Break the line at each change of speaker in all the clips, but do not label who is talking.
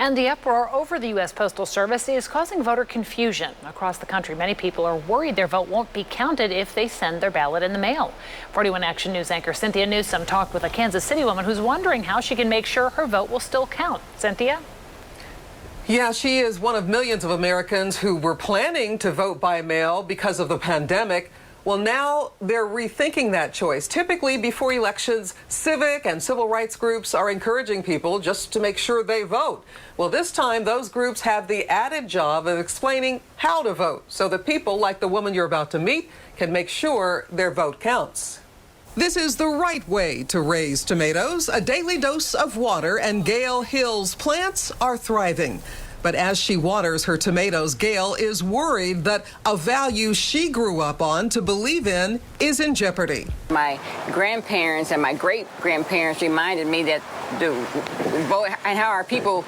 And the uproar over the U.S. Postal Service is causing voter confusion. Across the country, many people are worried their vote won't be counted if they send their ballot in the mail. 41 Action News anchor Cynthia Newsome talked with a Kansas City woman who's wondering how she can make sure her vote will still count. Cynthia?
Yeah, she is one of millions of Americans who were planning to vote by mail because of the pandemic. Well, now they're rethinking that choice. Typically, before elections, civic and civil rights groups are encouraging people just to make sure they vote. Well, this time, those groups have the added job of explaining how to vote so that people like the woman you're about to meet can make sure their vote counts. This is the right way to raise tomatoes. A daily dose of water, and Gail Hill's plants are thriving. But as she waters her tomatoes, Gail is worried that a value she grew up on to believe in is in jeopardy.
My grandparents and my great-grandparents reminded me that the vote and how our people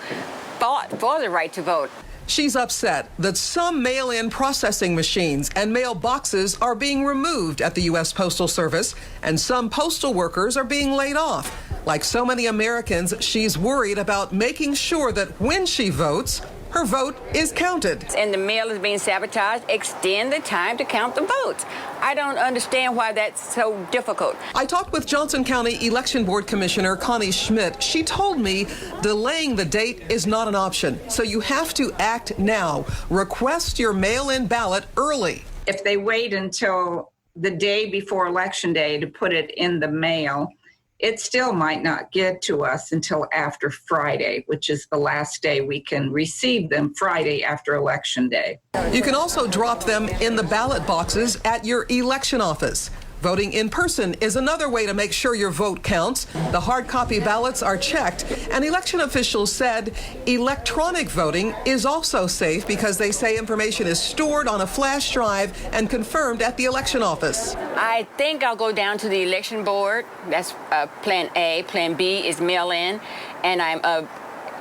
fought for the right to vote.
She's upset that some mail-in processing machines and mail boxes are being removed at the U.S. Postal Service, and some postal workers are being laid off. Like so many Americans, she's worried about making sure that when she votes, her vote is counted.
And the mail is being sabotaged. Extend the time to count the votes. I don't understand why that's so difficult.
I talked with Johnson County Election Board Commissioner Connie Schmidt. She told me delaying the date is not an option, so you have to act now. Request your mail-in ballot early.
If they wait until the day before Election Day to put it in the mail, it still might not get to us until after Friday, which is the last day we can receive them, Friday after Election Day.
You can also drop them in the ballot boxes at your election office. Voting in person is another way to make sure your vote counts. The hard copy ballots are checked, and election officials said electronic voting is also safe because they say information is stored on a flash drive and confirmed at the election office.
I think I'll go down to the election board. That's plan A. Plan B is mail in, and I'm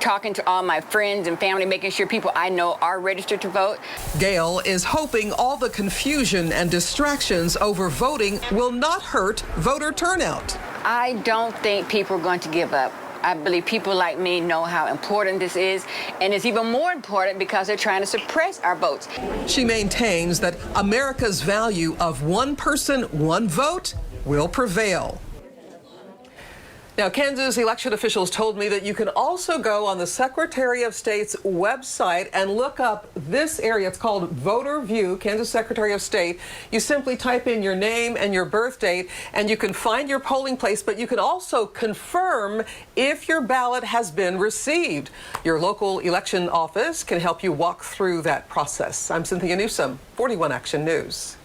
talking to all my friends and family, making sure people I know are registered to vote.
Gail is hoping all the confusion and distractions over voting will not hurt voter turnout.
I don't think people are going to give up. I believe people like me know how important this is, and it's even more important because they're trying to suppress our votes.
She maintains that America's value of one person, one vote will prevail. Now, Kansas election officials told me that you can also go on the Secretary of State's website and look up this area. It's called Voter View, Kansas Secretary of State. You simply type in your name and your birth date, and you can find your polling place, but you can also confirm if your ballot has been received. Your local election office can help you walk through that process. I'm Cynthia Newsome, 41 Action News.